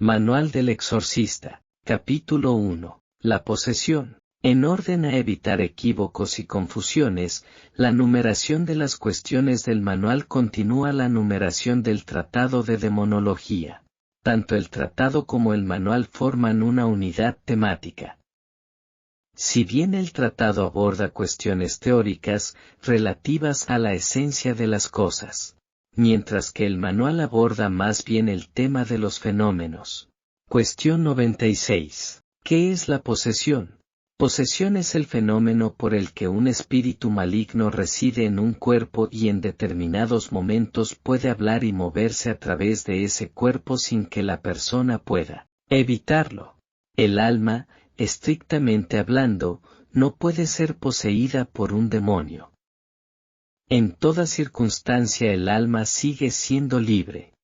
Manual del exorcista, capítulo 1. La posesión. En orden a evitar equívocos y confusiones, la numeración de las cuestiones del manual continúa la numeración del tratado de demonología. Tanto el tratado como el manual forman una unidad temática. Si bien el tratado aborda cuestiones teóricas relativas a la esencia de las cosas, mientras que el manual aborda más bien el tema de los fenómenos. Cuestión 96. ¿Qué es la posesión? Posesión es el fenómeno por el que un espíritu maligno reside en un cuerpo y en determinados momentos puede hablar y moverse a través de ese cuerpo sin que la persona pueda evitarlo. El alma, estrictamente hablando, no puede ser poseída por un demonio. En toda circunstancia el alma sigue siendo libre.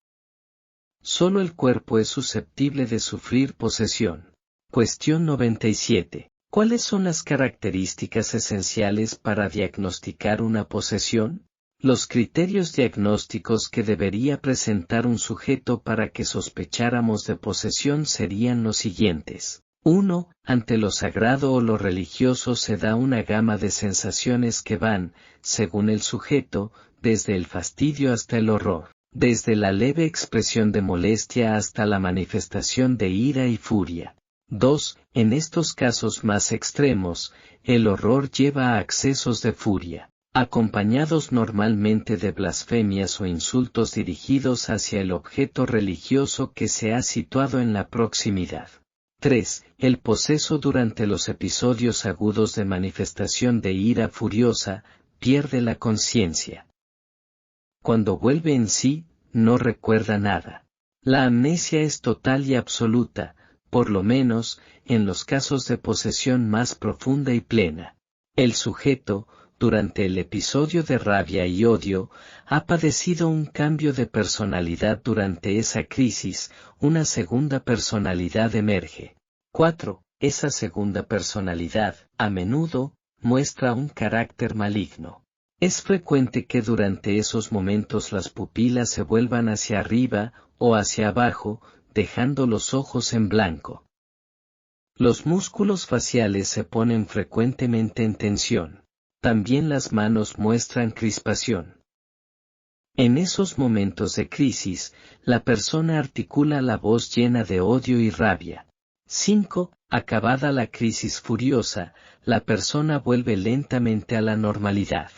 Solo el cuerpo es susceptible de sufrir posesión. Cuestión 97. ¿Cuáles son las características esenciales para diagnosticar una posesión? Los criterios diagnósticos que debería presentar un sujeto para que sospecháramos de posesión serían los siguientes. 1. Ante lo sagrado o lo religioso se da una gama de sensaciones que van, según el sujeto, desde el fastidio hasta el horror, desde la leve expresión de molestia hasta la manifestación de ira y furia. 2. En estos casos más extremos, el horror lleva a accesos de furia, acompañados normalmente de blasfemias o insultos dirigidos hacia el objeto religioso que se ha situado en la proximidad. 3. El poseso durante los episodios agudos de manifestación de ira furiosa, pierde la conciencia. Cuando vuelve en sí, no recuerda nada. La amnesia es total y absoluta, por lo menos, en los casos de posesión más profunda y plena. El sujeto, durante el episodio de rabia y odio, ha padecido un cambio de personalidad durante esa crisis, una segunda personalidad emerge. 4. Esa segunda personalidad, a menudo, muestra un carácter maligno. Es frecuente que durante esos momentos las pupilas se vuelvan hacia arriba o hacia abajo, dejando los ojos en blanco. Los músculos faciales se ponen frecuentemente en tensión. También las manos muestran crispación. En esos momentos de crisis, la persona articula la voz llena de odio y rabia. 5. Acabada la crisis furiosa, la persona vuelve lentamente a la normalidad.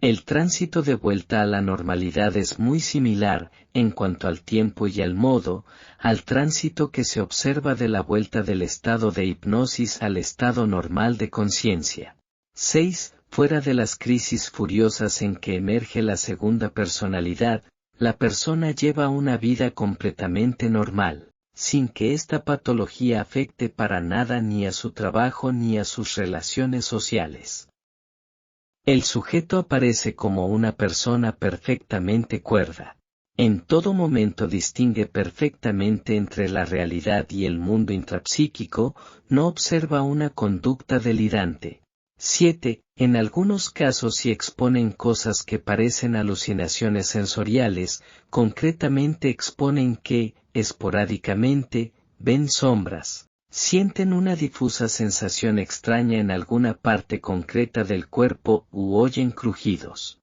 El tránsito de vuelta a la normalidad es muy similar, en cuanto al tiempo y al modo, al tránsito que se observa de la vuelta del estado de hipnosis al estado normal de conciencia. 6. Fuera de las crisis furiosas en que emerge la segunda personalidad, la persona lleva una vida completamente normal, sin que esta patología afecte para nada ni a su trabajo ni a sus relaciones sociales. El sujeto aparece como una persona perfectamente cuerda. En todo momento distingue perfectamente entre la realidad y el mundo intrapsíquico, no observa una conducta delirante. 7. En algunos casos sí exponen cosas que parecen alucinaciones sensoriales, concretamente exponen que, esporádicamente, ven sombras, sienten una difusa sensación extraña en alguna parte concreta del cuerpo u oyen crujidos.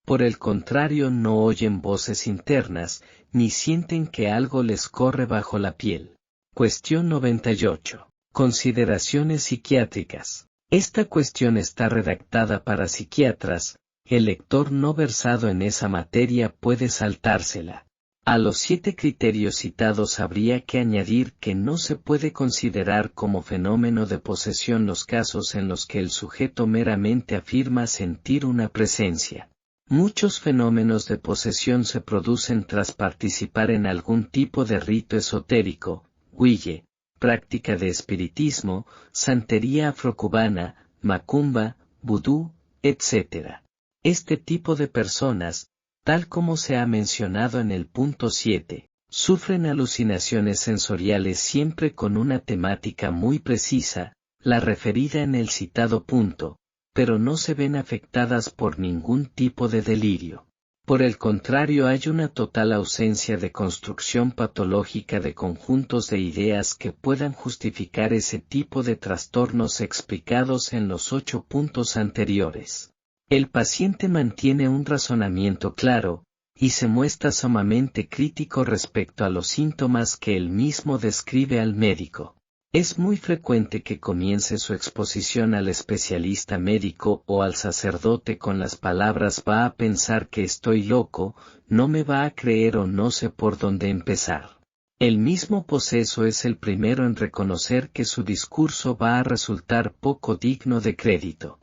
Por el contrario, no oyen voces internas, ni sienten que algo les corre bajo la piel. Cuestión 98. Consideraciones psiquiátricas. Esta cuestión está redactada para psiquiatras, el lector no versado en esa materia puede saltársela. A los 7 criterios citados habría que añadir que no se puede considerar como fenómeno de posesión los casos en los que el sujeto meramente afirma sentir una presencia. Muchos fenómenos de posesión se producen tras participar en algún tipo de rito esotérico, huille, práctica de espiritismo, santería afrocubana, macumba, vudú, etc. Este tipo de personas, tal como se ha mencionado en el punto 7, sufren alucinaciones sensoriales siempre con una temática muy precisa, la referida en el citado punto, pero no se ven afectadas por ningún tipo de delirio. Por el contrario, hay una total ausencia de construcción patológica de conjuntos de ideas que puedan justificar ese tipo de trastornos explicados en los 8 puntos anteriores. El paciente mantiene un razonamiento claro, y se muestra sumamente crítico respecto a los síntomas que él mismo describe al médico. Es muy frecuente que comience su exposición al especialista médico o al sacerdote con las palabras: va a pensar que estoy loco, no me va a creer o no sé por dónde empezar. El mismo poseso es el primero en reconocer que su discurso va a resultar poco digno de crédito.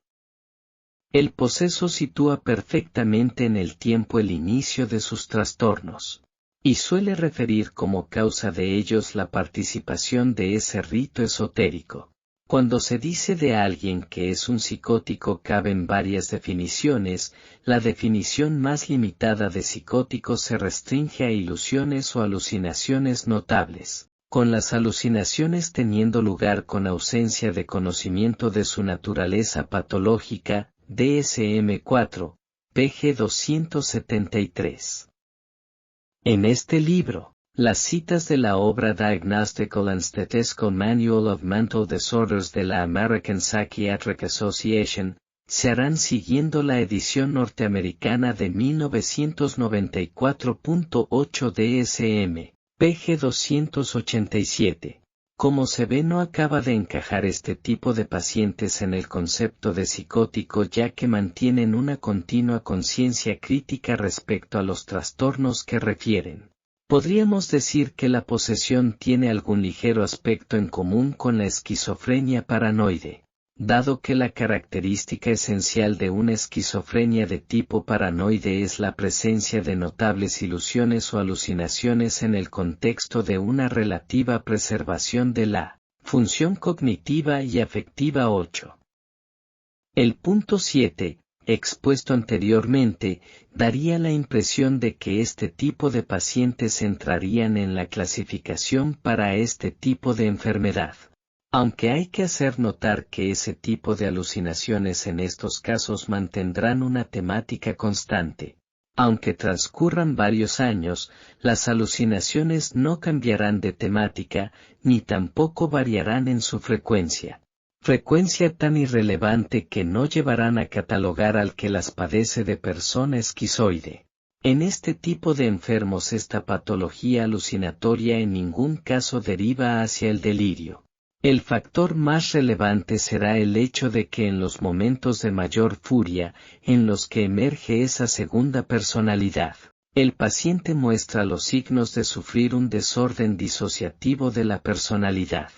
El poseso sitúa perfectamente en el tiempo el inicio de sus trastornos, y suele referir como causa de ellos la participación de ese rito esotérico. Cuando se dice de alguien que es un psicótico caben varias definiciones. La definición más limitada de psicótico se restringe a ilusiones o alucinaciones notables, con las alucinaciones teniendo lugar con ausencia de conocimiento de su naturaleza patológica, DSM-4, pg 273. En este libro, las citas de la obra Diagnostical and Statistical Manual of Mental Disorders de la American Psychiatric Association, se harán siguiendo la edición norteamericana de 1994.8 DSM, pg 287. Como se ve, no acaba de encajar este tipo de pacientes en el concepto de psicótico, ya que mantienen una continua conciencia crítica respecto a los trastornos que refieren. Podríamos decir que la posesión tiene algún ligero aspecto en común con la esquizofrenia paranoide, dado que la característica esencial de una esquizofrenia de tipo paranoide es la presencia de notables ilusiones o alucinaciones en el contexto de una relativa preservación de la función cognitiva y afectiva. 8. El punto 7, expuesto anteriormente, daría la impresión de que este tipo de pacientes entrarían en la clasificación para este tipo de enfermedad. Aunque hay que hacer notar que ese tipo de alucinaciones en estos casos mantendrán una temática constante. Aunque transcurran varios años, las alucinaciones no cambiarán de temática, ni tampoco variarán en su frecuencia. Frecuencia tan irrelevante que no llevarán a catalogar al que las padece de persona esquizoide. En este tipo de enfermos esta patología alucinatoria en ningún caso deriva hacia el delirio. El factor más relevante será el hecho de que en los momentos de mayor furia, en los que emerge esa segunda personalidad, el paciente muestra los signos de sufrir un desorden disociativo de la personalidad.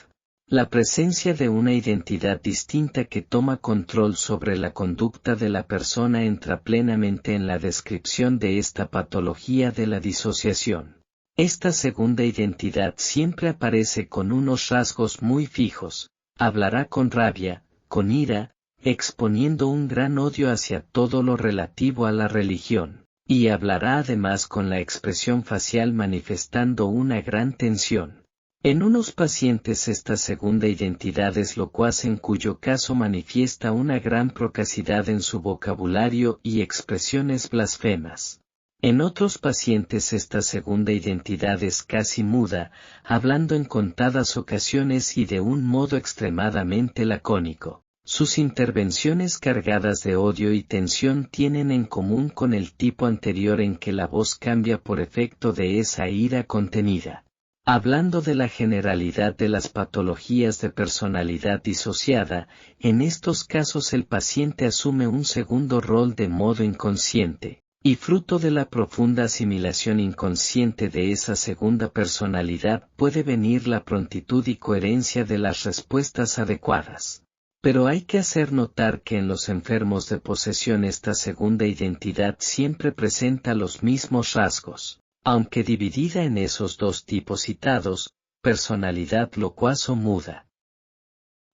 La presencia de una identidad distinta que toma control sobre la conducta de la persona entra plenamente en la descripción de esta patología de la disociación. Esta segunda identidad siempre aparece con unos rasgos muy fijos: hablará con rabia, con ira, exponiendo un gran odio hacia todo lo relativo a la religión, y hablará además con la expresión facial manifestando una gran tensión. En unos pacientes esta segunda identidad es locuaz, en cuyo caso manifiesta una gran procacidad en su vocabulario y expresiones blasfemas. En otros pacientes esta segunda identidad es casi muda, hablando en contadas ocasiones y de un modo extremadamente lacónico. Sus intervenciones cargadas de odio y tensión tienen en común con el tipo anterior en que la voz cambia por efecto de esa ira contenida. Hablando de la generalidad de las patologías de personalidad disociada, en estos casos el paciente asume un segundo rol de modo inconsciente, y fruto de la profunda asimilación inconsciente de esa segunda personalidad puede venir la prontitud y coherencia de las respuestas adecuadas. Pero hay que hacer notar que en los enfermos de posesión esta segunda identidad siempre presenta los mismos rasgos, aunque dividida en esos dos tipos citados: personalidad locuaz o muda.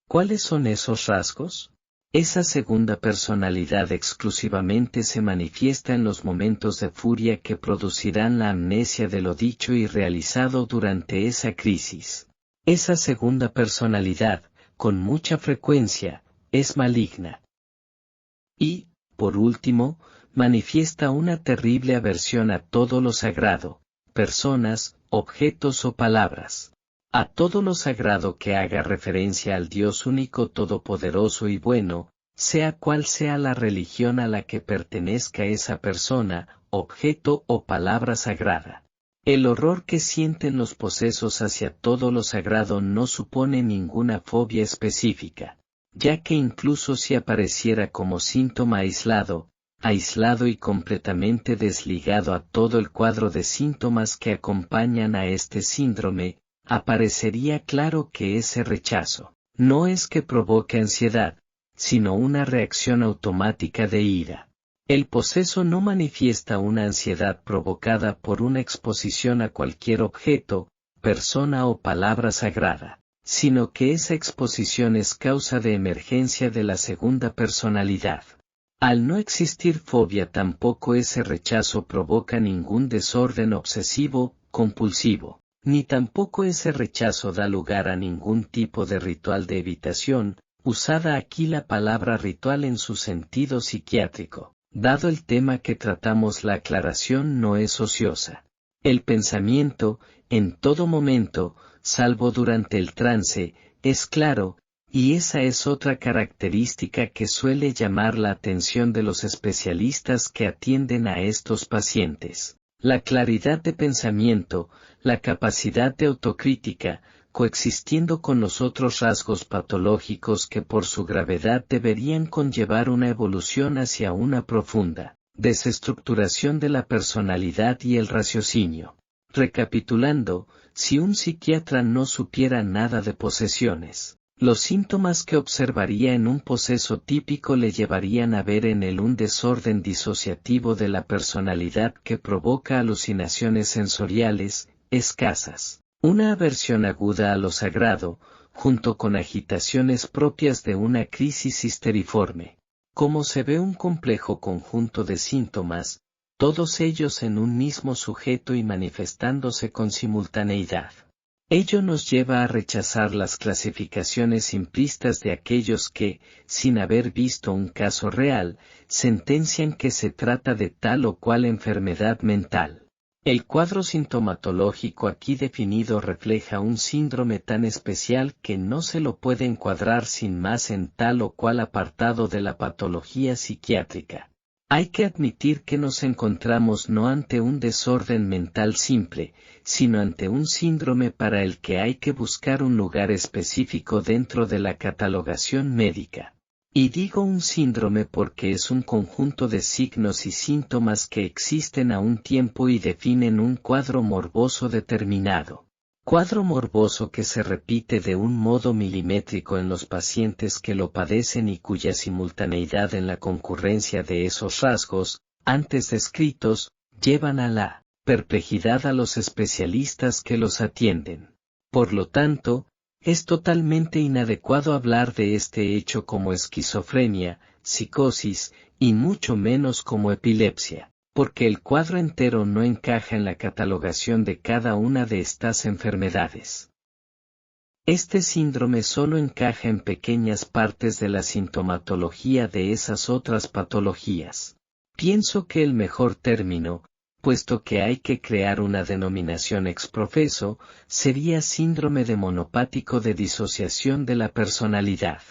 ¿Cuáles son esos rasgos? Esa segunda personalidad exclusivamente se manifiesta en los momentos de furia que producirán la amnesia de lo dicho y realizado durante esa crisis. Esa segunda personalidad, con mucha frecuencia, es maligna. Y, por último, manifiesta una terrible aversión a todo lo sagrado, personas, objetos o palabras. A todo lo sagrado que haga referencia al Dios único todopoderoso y bueno, sea cual sea la religión a la que pertenezca esa persona, objeto o palabra sagrada. El horror que sienten los posesos hacia todo lo sagrado no supone ninguna fobia específica, ya que incluso si apareciera como síntoma aislado y completamente desligado a todo el cuadro de síntomas que acompañan a este síndrome, aparecería claro que ese rechazo no es que provoque ansiedad, sino una reacción automática de ira. El poseso no manifiesta una ansiedad provocada por una exposición a cualquier objeto, persona o palabra sagrada, sino que esa exposición es causa de emergencia de la segunda personalidad. Al no existir fobia, tampoco ese rechazo provoca ningún desorden obsesivo, compulsivo, ni tampoco ese rechazo da lugar a ningún tipo de ritual de evitación, usada aquí la palabra ritual en su sentido psiquiátrico. Dado el tema que tratamos, la aclaración no es ociosa. El pensamiento, en todo momento, salvo durante el trance, es claro, y esa es otra característica que suele llamar la atención de los especialistas que atienden a estos pacientes. La claridad de pensamiento, la capacidad de autocrítica, coexistiendo con los otros rasgos patológicos que por su gravedad deberían conllevar una evolución hacia una profunda desestructuración de la personalidad y el raciocinio. Recapitulando, si un psiquiatra no supiera nada de posesiones, los síntomas que observaría en un poseso típico le llevarían a ver en él un desorden disociativo de la personalidad que provoca alucinaciones sensoriales escasas, una aversión aguda a lo sagrado, junto con agitaciones propias de una crisis histeriforme. Como se ve un complejo conjunto de síntomas, todos ellos en un mismo sujeto y manifestándose con simultaneidad. Ello nos lleva a rechazar las clasificaciones simplistas de aquellos que, sin haber visto un caso real, sentencian que se trata de tal o cual enfermedad mental. El cuadro sintomatológico aquí definido refleja un síndrome tan especial que no se lo puede encuadrar sin más en tal o cual apartado de la patología psiquiátrica. Hay que admitir que nos encontramos no ante un desorden mental simple, sino ante un síndrome para el que hay que buscar un lugar específico dentro de la catalogación médica. Y digo un síndrome porque es un conjunto de signos y síntomas que existen a un tiempo y definen un cuadro morboso determinado. Cuadro morboso que se repite de un modo milimétrico en los pacientes que lo padecen y cuya simultaneidad en la concurrencia de esos rasgos, antes descritos, llevan a la perplejidad a los especialistas que los atienden. Por lo tanto, es totalmente inadecuado hablar de este hecho como esquizofrenia, psicosis, y mucho menos como epilepsia, porque el cuadro entero no encaja en la catalogación de cada una de estas enfermedades. Este síndrome solo encaja en pequeñas partes de la sintomatología de esas otras patologías. Pienso que el mejor término, puesto que hay que crear una denominación ex profeso, sería síndrome de monopático de disociación de la personalidad.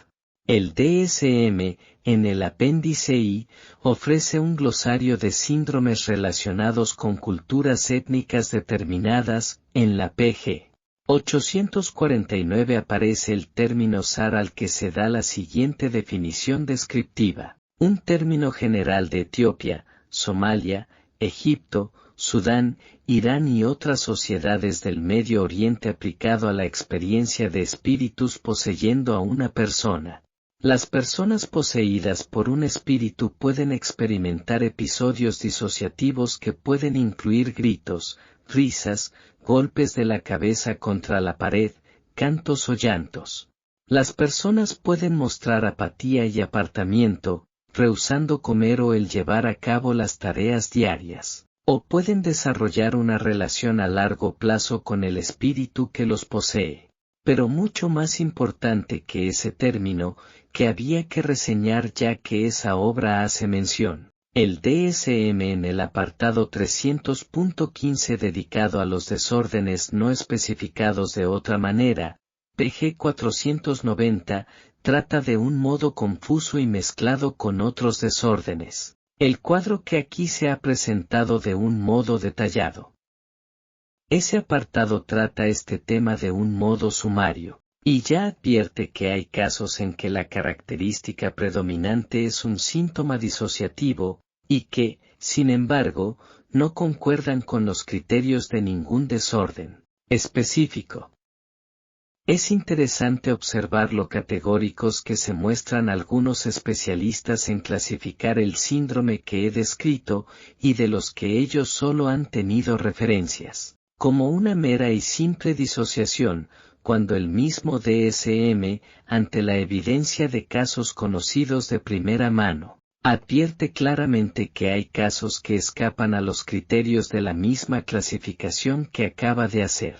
El DSM, en el apéndice I, ofrece un glosario de síndromes relacionados con culturas étnicas determinadas. En la PG 849 aparece el término SAR al que se da la siguiente definición descriptiva: un término general de Etiopía, Somalia, Egipto, Sudán, Irán y otras sociedades del Medio Oriente aplicado a la experiencia de espíritus poseyendo a una persona. Las personas poseídas por un espíritu pueden experimentar episodios disociativos que pueden incluir gritos, risas, golpes de la cabeza contra la pared, cantos o llantos. Las personas pueden mostrar apatía y apartamiento, rehusando comer o el llevar a cabo las tareas diarias, o pueden desarrollar una relación a largo plazo con el espíritu que los posee. Pero mucho más importante que ese término, que había que reseñar ya que esa obra hace mención El DSM en el apartado 300.15 dedicado a los desórdenes no especificados de otra manera, PG 490, trata de un modo confuso y mezclado con otros desórdenes. El cuadro que aquí se ha presentado de un modo detallado. Ese apartado trata este tema de un modo sumario, y ya advierte que hay casos en que la característica predominante es un síntoma disociativo, y que, sin embargo, no concuerdan con los criterios de ningún desorden específico. Es interesante observar lo categóricos que se muestran algunos especialistas en clasificar el síndrome que he descrito, y de los que ellos solo han tenido referencias, como una mera y simple disociación, cuando el mismo DSM, ante la evidencia de casos conocidos de primera mano, advierte claramente que hay casos que escapan a los criterios de la misma clasificación que acaba de hacer.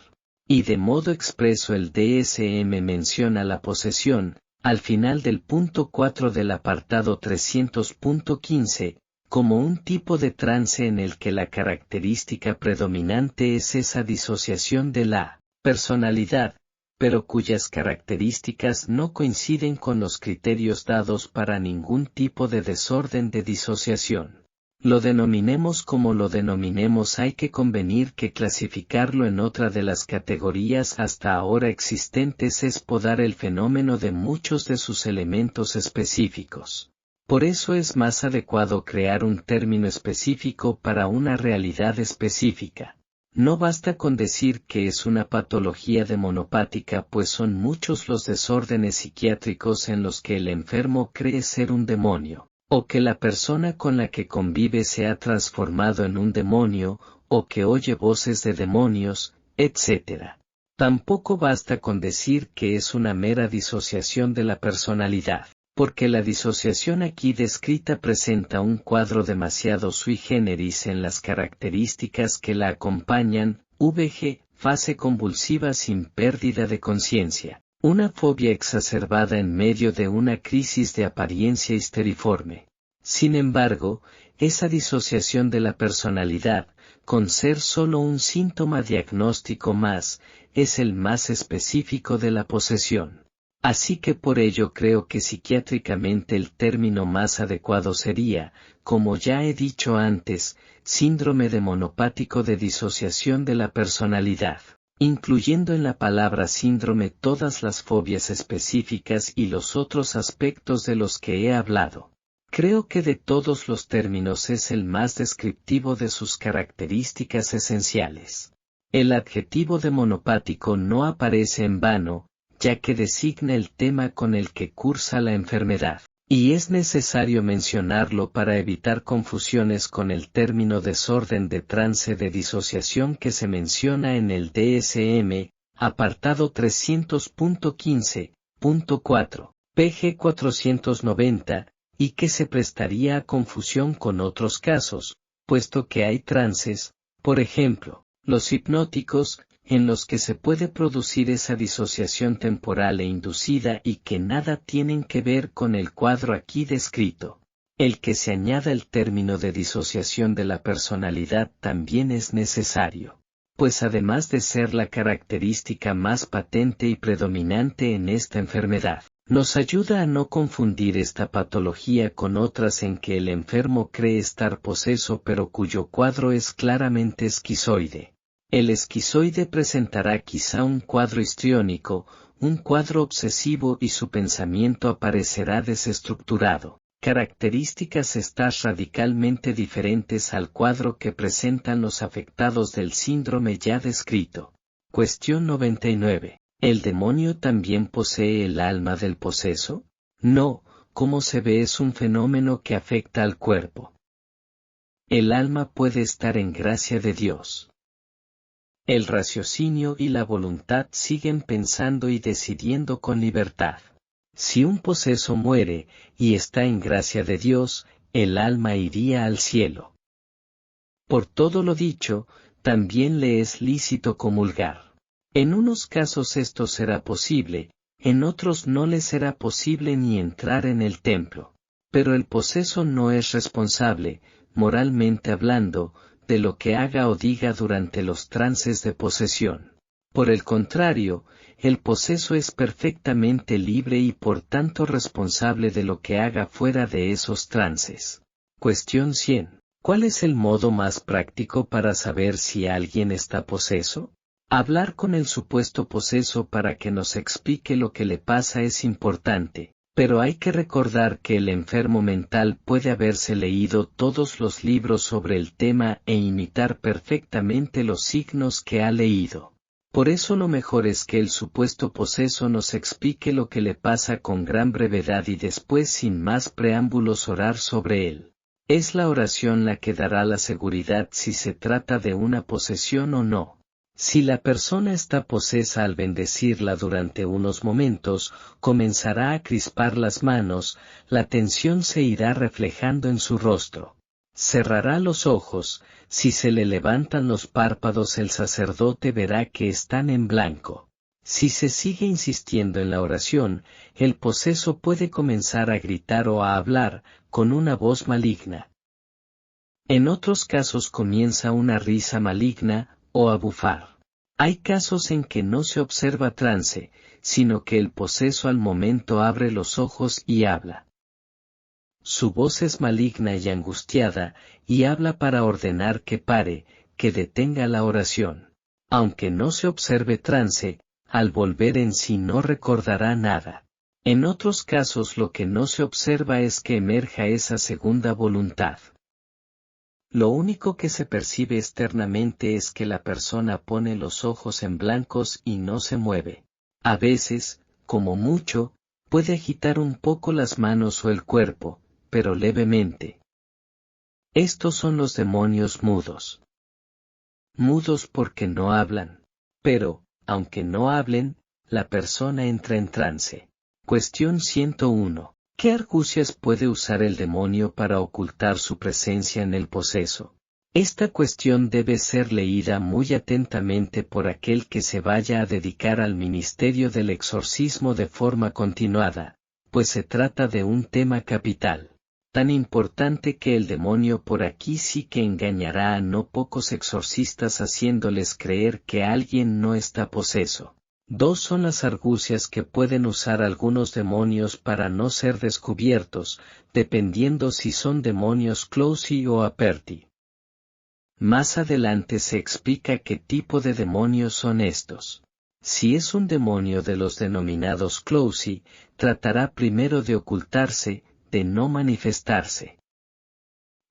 Y de modo expreso el DSM menciona la posesión, al final del punto 4 del apartado 300.15, como un tipo de trance en el que la característica predominante es esa disociación de la personalidad, pero cuyas características no coinciden con los criterios dados para ningún tipo de desorden de disociación. Lo denominemos como lo denominemos, hay que convenir que clasificarlo en otra de las categorías hasta ahora existentes es podar el fenómeno de muchos de sus elementos específicos. Por eso es más adecuado crear un término específico para una realidad específica. No basta con decir que es una patología demonopática, pues son muchos los desórdenes psiquiátricos en los que el enfermo cree ser un demonio, o que la persona con la que convive se ha transformado en un demonio, o que oye voces de demonios, etc. Tampoco basta con decir que es una mera disociación de la personalidad, porque la disociación aquí descrita presenta un cuadro demasiado sui generis en las características que la acompañan: VG, fase convulsiva sin pérdida de conciencia, una fobia exacerbada en medio de una crisis de apariencia histeriforme. Sin embargo, esa disociación de la personalidad, con ser solo un síntoma diagnóstico más, es el más específico de la posesión. Así que por ello creo que psiquiátricamente el término más adecuado sería, como ya he dicho antes, síndrome demonopático de disociación de la personalidad, incluyendo en la palabra síndrome todas las fobias específicas y los otros aspectos de los que he hablado. Creo que de todos los términos es el más descriptivo de sus características esenciales. El adjetivo demonopático no aparece en vano, ya que designa el tema con el que cursa la enfermedad, y es necesario mencionarlo para evitar confusiones con el término desorden de trance de disociación que se menciona en el DSM, apartado 300.15.4, PG 490, y que se prestaría a confusión con otros casos, puesto que hay trances, por ejemplo, los hipnóticos, en los que se puede producir esa disociación temporal e inducida y que nada tienen que ver con el cuadro aquí descrito. El que se añada el término de disociación de la personalidad también es necesario, pues además de ser la característica más patente y predominante en esta enfermedad, nos ayuda a no confundir esta patología con otras en que el enfermo cree estar poseso pero cuyo cuadro es claramente esquizoide. El esquizoide presentará quizá un cuadro histriónico, un cuadro obsesivo y su pensamiento aparecerá desestructurado, características estas radicalmente diferentes al cuadro que presentan los afectados del síndrome ya descrito. Cuestión 99. ¿El demonio también posee el alma del poseso? No, como se ve es un fenómeno que afecta al cuerpo. El alma puede estar en gracia de Dios. El raciocinio y la voluntad siguen pensando y decidiendo con libertad. Si un poseso muere, y está en gracia de Dios, el alma iría al cielo. Por todo lo dicho, también le es lícito comulgar. En unos casos esto será posible, en otros no le será posible ni entrar en el templo. pero el poseso no es responsable, moralmente hablando, de lo que haga o diga durante los trances de posesión. Por el contrario, el poseso es perfectamente libre y por tanto responsable de lo que haga fuera de esos trances. Cuestión 100. ¿Cuál es el modo más práctico para saber si alguien está poseso? Hablar con el supuesto poseso para que nos explique lo que le pasa es importante, pero hay que recordar que el enfermo mental puede haberse leído todos los libros sobre el tema e imitar perfectamente los signos que ha leído. Por eso lo mejor es que el supuesto poseso nos explique lo que le pasa con gran brevedad y después sin más preámbulos orar sobre él. Es la oración la que dará la seguridad si se trata de una posesión o no. Si la persona está posesa al bendecirla durante unos momentos, comenzará a crispar las manos, la tensión se irá reflejando en su rostro. Cerrará los ojos, si se le levantan los párpados el sacerdote verá que están en blanco. Si se sigue insistiendo en la oración, el poseso puede comenzar a gritar o a hablar, con una voz maligna. En otros casos comienza una risa maligna, o a bufar. Hay casos en que no se observa trance, sino que el poseso al momento abre los ojos y habla. Su voz es maligna y angustiada, y habla para ordenar que pare, que detenga la oración. Aunque no se observe trance, al volver en sí no recordará nada. En otros casos lo que no se observa es que emerja esa segunda voluntad. Lo único que se percibe externamente es que la persona pone los ojos en blancos y no se mueve. A veces, como mucho, puede agitar un poco las manos o el cuerpo, pero levemente. Estos son los demonios mudos. Mudos porque no hablan. Pero, aunque no hablen, la persona entra en trance. Cuestión 101. ¿Qué argucias puede usar el demonio para ocultar su presencia en el poseso? Esta cuestión debe ser leída muy atentamente por aquel que se vaya a dedicar al ministerio del exorcismo de forma continuada, pues se trata de un tema capital. Tan importante que el demonio por aquí sí que engañará a no pocos exorcistas haciéndoles creer que alguien no está poseso. Dos son las argucias que pueden usar algunos demonios para no ser descubiertos, dependiendo si son demonios closey o aperti. Más adelante se explica qué tipo de demonios son estos. Si es un demonio de los denominados closey, tratará primero de ocultarse, de no manifestarse.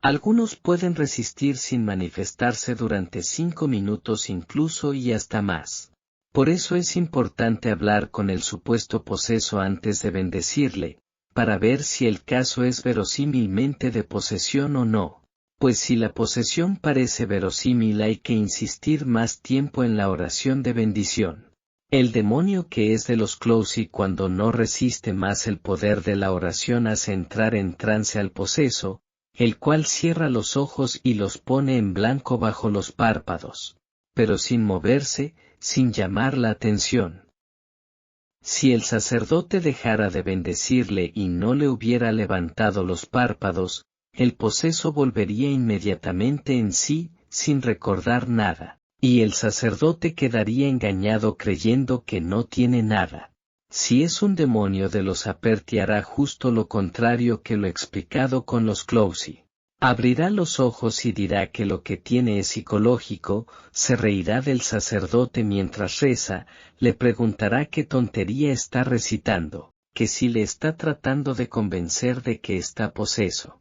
Algunos pueden resistir sin manifestarse durante 5 minutos incluso y hasta más. Por eso es importante hablar con el supuesto poseso antes de bendecirle, para ver si el caso es verosímilmente de posesión o no. Pues si la posesión parece verosímil hay que insistir más tiempo en la oración de bendición. El demonio que es de los closey cuando no resiste más el poder de la oración hace entrar en trance al poseso, el cual cierra los ojos y los pone en blanco bajo los párpados, pero sin moverse, sin llamar la atención. Si el sacerdote dejara de bendecirle y no le hubiera levantado los párpados, el poseso volvería inmediatamente en sí, sin recordar nada. Y el sacerdote quedaría engañado creyendo que no tiene nada. Si es un demonio de los aperti hará justo lo contrario que lo explicado con los closey. Abrirá los ojos y dirá que lo que tiene es psicológico, se reirá del sacerdote mientras reza, le preguntará qué tontería está recitando, que si le está tratando de convencer de que está poseso.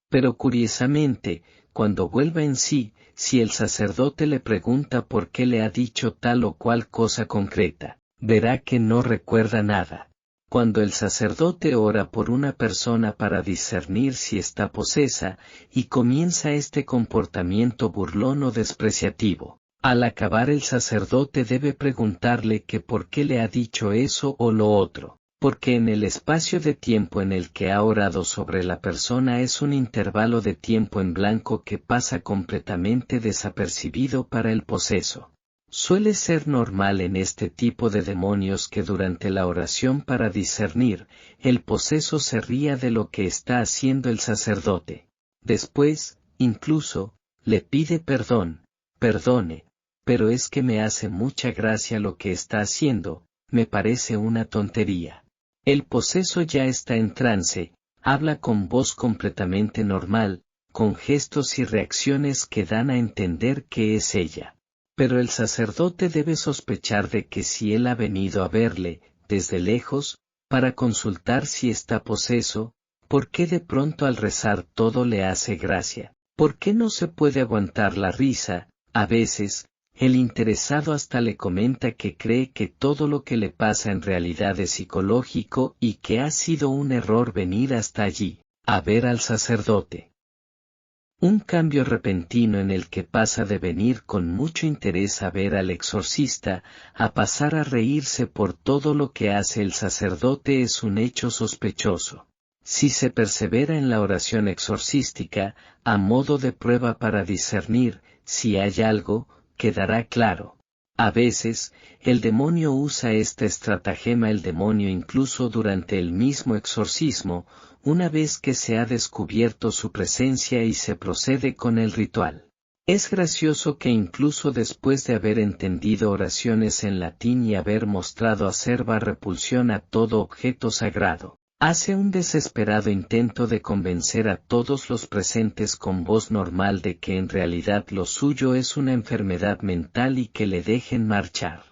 Pero curiosamente, cuando vuelva en sí, si el sacerdote le pregunta por qué le ha dicho tal o cual cosa concreta, verá que no recuerda nada. Cuando el sacerdote ora por una persona para discernir si está posesa, y comienza este comportamiento burlón o despreciativo, al acabar el sacerdote debe preguntarle que por qué le ha dicho eso o lo otro. Porque en el espacio de tiempo en el que ha orado sobre la persona es un intervalo de tiempo en blanco que pasa completamente desapercibido para el poseso. Suele ser normal en este tipo de demonios que durante la oración para discernir, el poseso se ría de lo que está haciendo el sacerdote. Después, incluso, le pide perdón, perdone, pero es que me hace mucha gracia lo que está haciendo, me parece una tontería. El poseso ya está en trance, habla con voz completamente normal, con gestos y reacciones que dan a entender que es ella. Pero el sacerdote debe sospechar de que si él ha venido a verle, desde lejos, para consultar si está poseso, ¿por qué de pronto al rezar todo le hace gracia? ¿Por qué no se puede aguantar la risa? A veces, el interesado hasta le comenta que cree que todo lo que le pasa en realidad es psicológico y que ha sido un error venir hasta allí, a ver al sacerdote. Un cambio repentino en el que pasa de venir con mucho interés a ver al exorcista, a pasar a reírse por todo lo que hace el sacerdote es un hecho sospechoso. Si se persevera en la oración exorcística, a modo de prueba para discernir, si hay algo, quedará claro. A veces, el demonio usa esta estratagema el demonio incluso durante el mismo exorcismo, una vez que se ha descubierto su presencia y se procede con el ritual. Es gracioso que incluso después de haber entendido oraciones en latín y haber mostrado acerba repulsión a todo objeto sagrado, hace un desesperado intento de convencer a todos los presentes con voz normal de que en realidad lo suyo es una enfermedad mental y que le dejen marchar.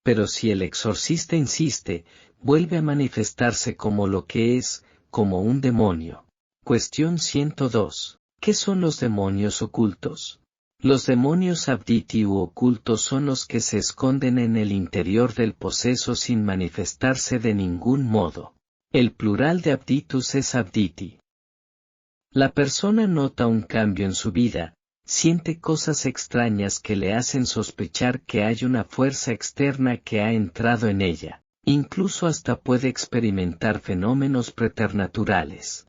Pero si el exorcista insiste, vuelve a manifestarse como lo que es, como un demonio. Cuestión 102. ¿Qué son los demonios ocultos? Los demonios abditi u ocultos son los que se esconden en el interior del poseso sin manifestarse de ningún modo. El plural de abditus es abditi. La persona nota un cambio en su vida, siente cosas extrañas que le hacen sospechar que hay una fuerza externa que ha entrado en ella. Incluso hasta puede experimentar fenómenos preternaturales.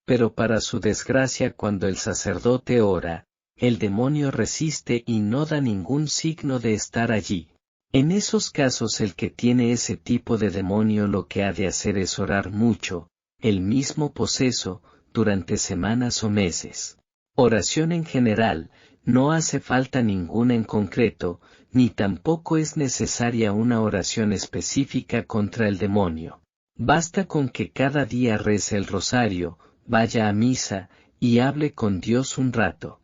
Pero para su desgracia cuando el sacerdote ora, el demonio resiste y no da ningún signo de estar allí. En esos casos el que tiene ese tipo de demonio lo que ha de hacer es orar mucho, el mismo poseso, durante semanas o meses. Oración en general, no hace falta ninguna en concreto, ni tampoco es necesaria una oración específica contra el demonio. Basta con que cada día rece el rosario, vaya a misa, y hable con Dios un rato.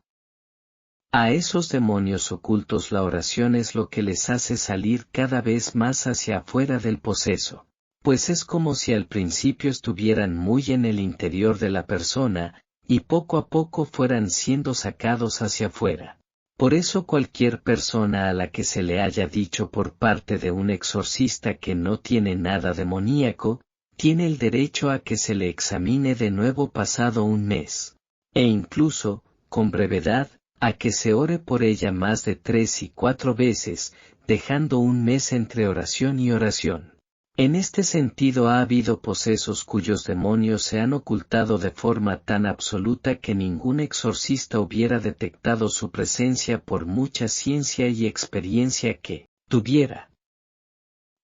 A esos demonios ocultos la oración es lo que les hace salir cada vez más hacia afuera del poseso. Pues es como si al principio estuvieran muy en el interior de la persona, y poco a poco fueran siendo sacados hacia afuera. Por eso cualquier persona a la que se le haya dicho por parte de un exorcista que no tiene nada demoníaco, tiene el derecho a que se le examine de nuevo pasado un mes. E incluso, con brevedad, a que se ore por ella más de 3 y 4 veces, dejando un mes entre oración y oración. En este sentido ha habido posesos cuyos demonios se han ocultado de forma tan absoluta que ningún exorcista hubiera detectado su presencia por mucha ciencia y experiencia que tuviera.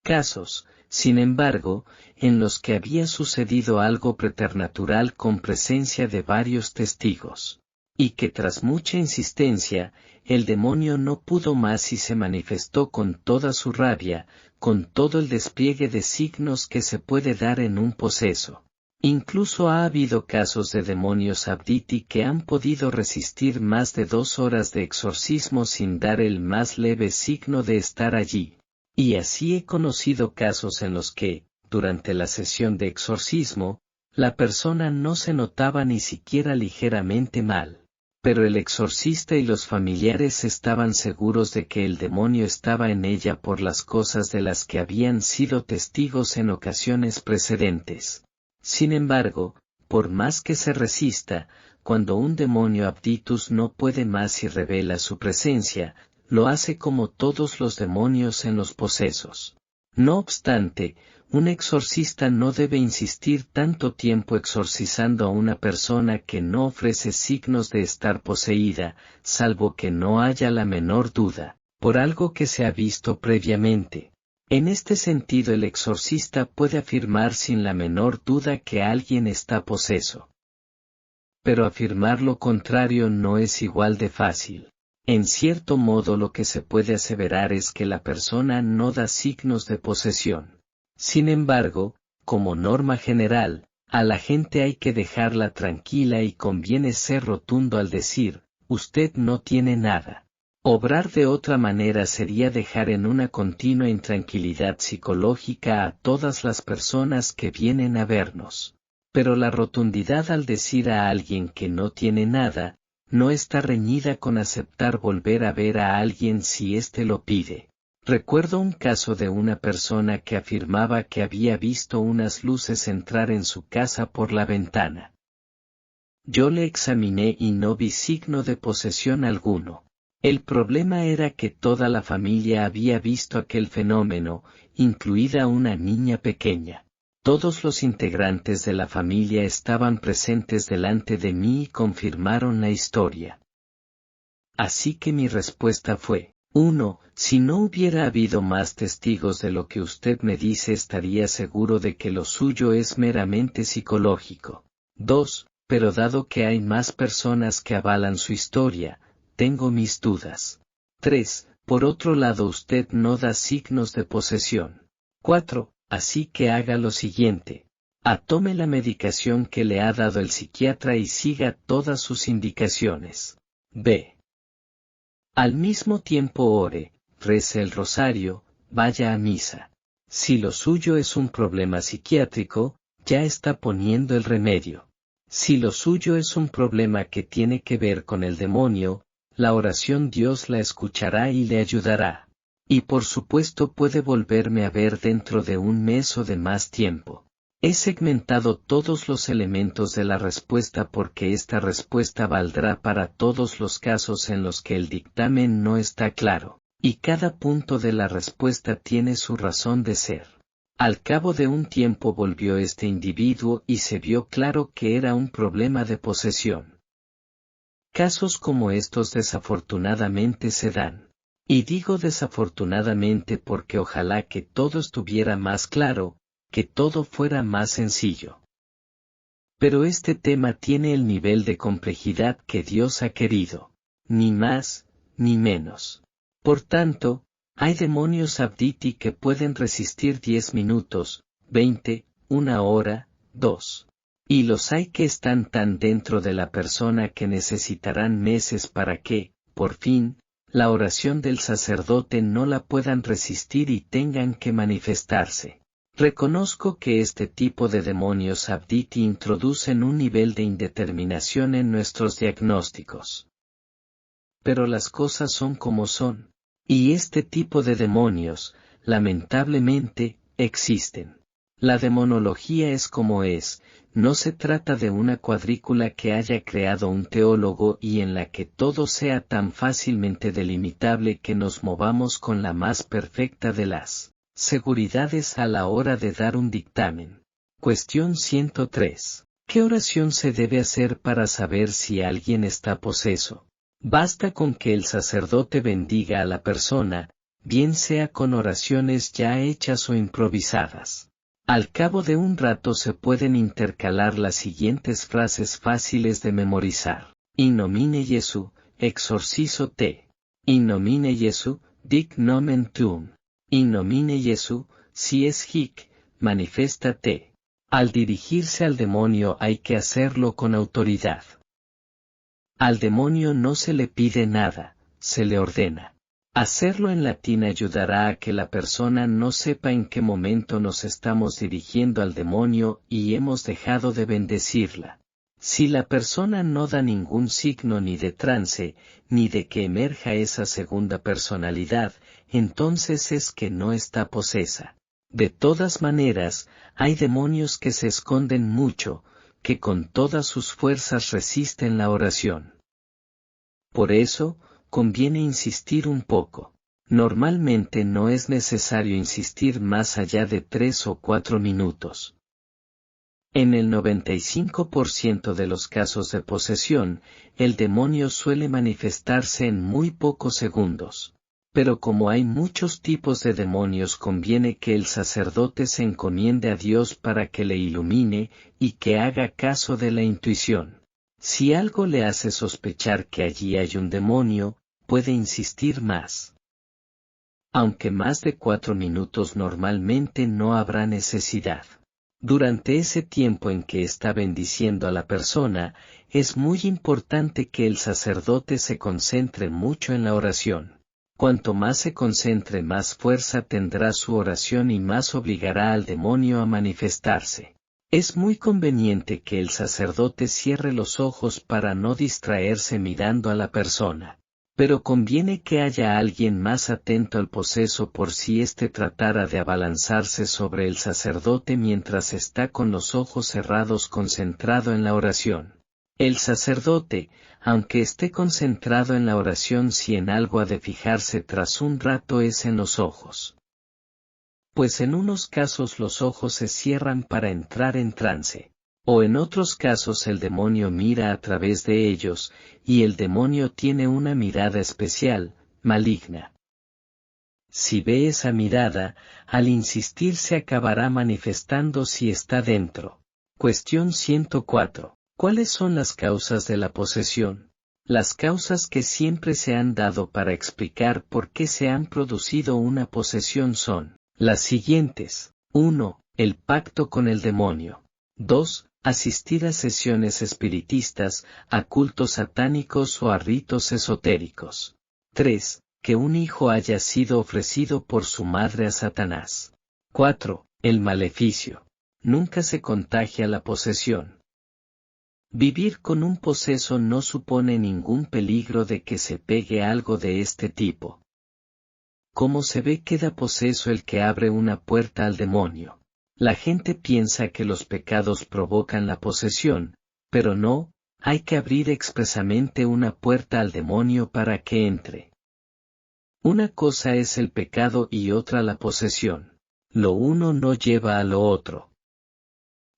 Casos, sin embargo, en los que había sucedido algo preternatural con presencia de varios testigos. Y que tras mucha insistencia, el demonio no pudo más y se manifestó con toda su rabia, con todo el despliegue de signos que se puede dar en un poseso. Incluso ha habido casos de demonios abditi que han podido resistir más de 2 horas de exorcismo sin dar el más leve signo de estar allí. Y así he conocido casos en los que, durante la sesión de exorcismo, la persona no se notaba ni siquiera ligeramente mal. Pero el exorcista y los familiares estaban seguros de que el demonio estaba en ella por las cosas de las que habían sido testigos en ocasiones precedentes. Sin embargo, por más que se resista, cuando un demonio abditus no puede más y revela su presencia, lo hace como todos los demonios en los posesos. No obstante, un exorcista no debe insistir tanto tiempo exorcizando a una persona que no ofrece signos de estar poseída, salvo que no haya la menor duda, por algo que se ha visto previamente. En este sentido, el exorcista puede afirmar sin la menor duda que alguien está poseso. Pero afirmar lo contrario no es igual de fácil. En cierto modo, lo que se puede aseverar es que la persona no da signos de posesión. Sin embargo, como norma general, a la gente hay que dejarla tranquila y conviene ser rotundo al decir, usted no tiene nada. Obrar de otra manera sería dejar en una continua intranquilidad psicológica a todas las personas que vienen a vernos. Pero la rotundidad al decir a alguien que no tiene nada, no está reñida con aceptar volver a ver a alguien si éste lo pide. Recuerdo un caso de una persona que afirmaba que había visto unas luces entrar en su casa por la ventana. Yo le examiné y no vi signo de posesión alguno. El problema era que toda la familia había visto aquel fenómeno, incluida una niña pequeña. Todos los integrantes de la familia estaban presentes delante de mí y confirmaron la historia. Así que mi respuesta fue, 1. Si no hubiera habido más testigos de lo que usted me dice, estaría seguro de que lo suyo es meramente psicológico. 2. Pero dado que hay más personas que avalan su historia, tengo mis dudas. 3. Por otro lado, usted no da signos de posesión. 4. Así que haga lo siguiente. Tome la medicación que le ha dado el psiquiatra y siga todas sus indicaciones. B. Al mismo tiempo ore, rece el rosario, vaya a misa. Si lo suyo es un problema psiquiátrico, ya está poniendo el remedio. Si lo suyo es un problema que tiene que ver con el demonio, la oración Dios la escuchará y le ayudará. Y por supuesto puede volverme a ver dentro de un mes o de más tiempo. He segmentado todos los elementos de la respuesta porque esta respuesta valdrá para todos los casos en los que el dictamen no está claro, y cada punto de la respuesta tiene su razón de ser. Al cabo de un tiempo volvió este individuo y se vio claro que era un problema de posesión. Casos como estos desafortunadamente se dan. Y digo desafortunadamente porque ojalá que todo estuviera más claro, que todo fuera más sencillo. Pero este tema tiene el nivel de complejidad que Dios ha querido, ni más, ni menos. Por tanto, hay demonios abditi que pueden resistir 10 minutos, 20, 1 hora, 2. Y los hay que están tan dentro de la persona que necesitarán meses para que, por fin, la oración del sacerdote no la puedan resistir y tengan que manifestarse. Reconozco que este tipo de demonios abditi introducen un nivel de indeterminación en nuestros diagnósticos. Pero las cosas son como son, y este tipo de demonios, lamentablemente, existen. La demonología es como es, no se trata de una cuadrícula que haya creado un teólogo y en la que todo sea tan fácilmente delimitable que nos movamos con la más perfecta de las seguridades a la hora de dar un dictamen. Cuestión 103. ¿Qué oración se debe hacer para saber si alguien está poseso? Basta con que el sacerdote bendiga a la persona, bien sea con oraciones ya hechas o improvisadas. Al cabo de un rato se pueden intercalar las siguientes frases fáciles de memorizar. In nomine Jesu, exorcizo te. In nomine Jesu, dic nomen tuum. In nomine Jesu, si es hic, maniféstate. Al dirigirse al demonio hay que hacerlo con autoridad. Al demonio no se le pide nada, se le ordena. Hacerlo en latín ayudará a que la persona no sepa en qué momento nos estamos dirigiendo al demonio y hemos dejado de bendecirla. Si la persona no da ningún signo ni de trance, ni de que emerja esa segunda personalidad, entonces es que no está posesa. De todas maneras, hay demonios que se esconden mucho, que con todas sus fuerzas resisten la oración. Por eso, conviene insistir un poco. Normalmente no es necesario insistir más allá de 3 o 4 minutos. En el 95% de los casos de posesión, el demonio suele manifestarse en muy pocos segundos. Pero como hay muchos tipos de demonios, conviene que el sacerdote se encomiende a Dios para que le ilumine y que haga caso de la intuición. Si algo le hace sospechar que allí hay un demonio, puede insistir más. Aunque más de 4 minutos normalmente no habrá necesidad. Durante ese tiempo en que está bendiciendo a la persona, es muy importante que el sacerdote se concentre mucho en la oración. Cuanto más se concentre, más fuerza tendrá su oración y más obligará al demonio a manifestarse. Es muy conveniente que el sacerdote cierre los ojos para no distraerse mirando a la persona. Pero conviene que haya alguien más atento al poseso por si éste tratara de abalanzarse sobre el sacerdote mientras está con los ojos cerrados concentrado en la oración. El sacerdote, aunque esté concentrado en la oración, si en algo ha de fijarse tras un rato es en los ojos. Pues en unos casos los ojos se cierran para entrar en trance, o en otros casos el demonio mira a través de ellos, y el demonio tiene una mirada especial, maligna. Si ve esa mirada, al insistir se acabará manifestando si está dentro. Cuestión 104. ¿Cuáles son las causas de la posesión? Las causas que siempre se han dado para explicar por qué se han producido una posesión son las siguientes. 1. El pacto con el demonio. 2. Asistir a sesiones espiritistas, a cultos satánicos o a ritos esotéricos. 3. Que un hijo haya sido ofrecido por su madre a Satanás. 4. El maleficio. Nunca se contagia la posesión. Vivir con un poseso no supone ningún peligro de que se pegue algo de este tipo. Como se ve, queda poseso el que abre una puerta al demonio. La gente piensa que los pecados provocan la posesión, pero no, hay que abrir expresamente una puerta al demonio para que entre. Una cosa es el pecado y otra la posesión. Lo uno no lleva a lo otro.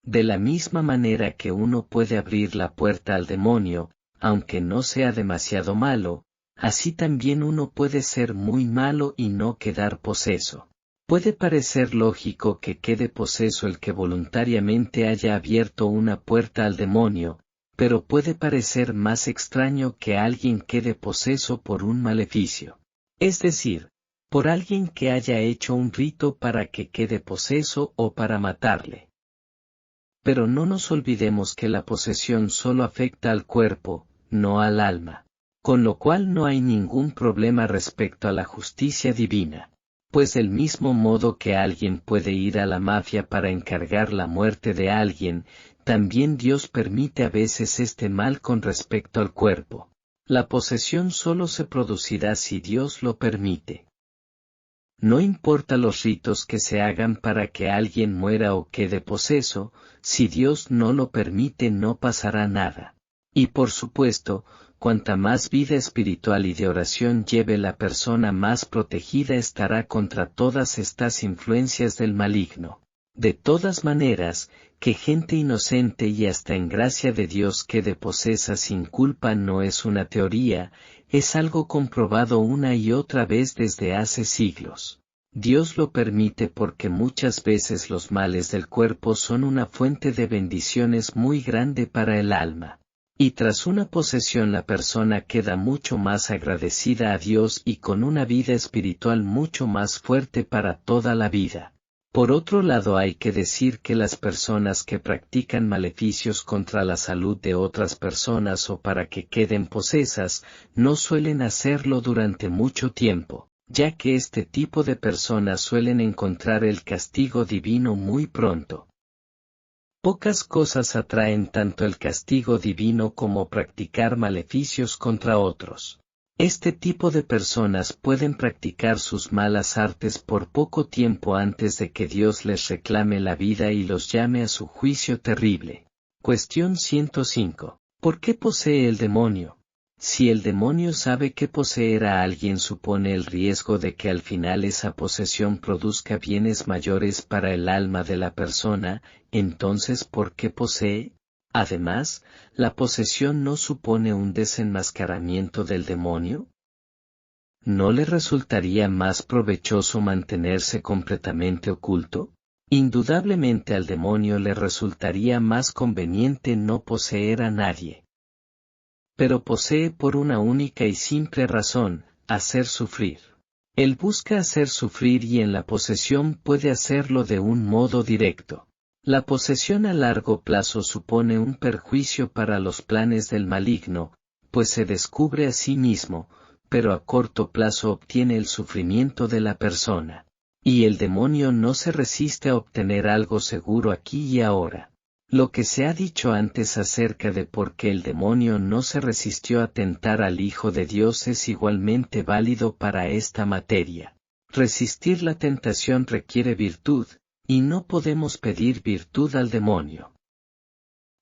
De la misma manera que uno puede abrir la puerta al demonio, aunque no sea demasiado malo, así también uno puede ser muy malo y no quedar poseso. Puede parecer lógico que quede poseso el que voluntariamente haya abierto una puerta al demonio, pero puede parecer más extraño que alguien quede poseso por un maleficio. Es decir, por alguien que haya hecho un rito para que quede poseso o para matarle. Pero no nos olvidemos que la posesión solo afecta al cuerpo, no al alma. Con lo cual no hay ningún problema respecto a la justicia divina. Pues del mismo modo que alguien puede ir a la mafia para encargar la muerte de alguien, también Dios permite a veces este mal con respecto al cuerpo. La posesión solo se producirá si Dios lo permite. No importa los ritos que se hagan para que alguien muera o quede poseso, si Dios no lo permite no pasará nada. Y por supuesto, cuanta más vida espiritual y de oración lleve la persona, más protegida estará contra todas estas influencias del maligno. De todas maneras, que gente inocente y hasta en gracia de Dios quede posesa sin culpa no es una teoría, es algo comprobado una y otra vez desde hace siglos. Dios lo permite porque muchas veces los males del cuerpo son una fuente de bendiciones muy grande para el alma. Y tras una posesión la persona queda mucho más agradecida a Dios y con una vida espiritual mucho más fuerte para toda la vida. Por otro lado, hay que decir que las personas que practican maleficios contra la salud de otras personas o para que queden posesas, no suelen hacerlo durante mucho tiempo, ya que este tipo de personas suelen encontrar el castigo divino muy pronto. Pocas cosas atraen tanto el castigo divino como practicar maleficios contra otros. Este tipo de personas pueden practicar sus malas artes por poco tiempo antes de que Dios les reclame la vida y los llame a su juicio terrible. Cuestión 105. ¿Por qué posee el demonio? Si el demonio sabe que poseer a alguien supone el riesgo de que al final esa posesión produzca bienes mayores para el alma de la persona, entonces ¿por qué posee? Además, ¿la posesión no supone un desenmascaramiento del demonio? ¿no le resultaría más provechoso mantenerse completamente oculto? Indudablemente al demonio le resultaría más conveniente no poseer a nadie. Pero posee por una única y simple razón, hacer sufrir. Él busca hacer sufrir y en la posesión puede hacerlo de un modo directo. La posesión a largo plazo supone un perjuicio para los planes del maligno, pues se descubre a sí mismo, pero a corto plazo obtiene el sufrimiento de la persona. Y el demonio no se resiste a obtener algo seguro aquí y ahora. Lo que se ha dicho antes acerca de por qué el demonio no se resistió a tentar al Hijo de Dios es igualmente válido para esta materia. Resistir la tentación requiere virtud, y no podemos pedir virtud al demonio.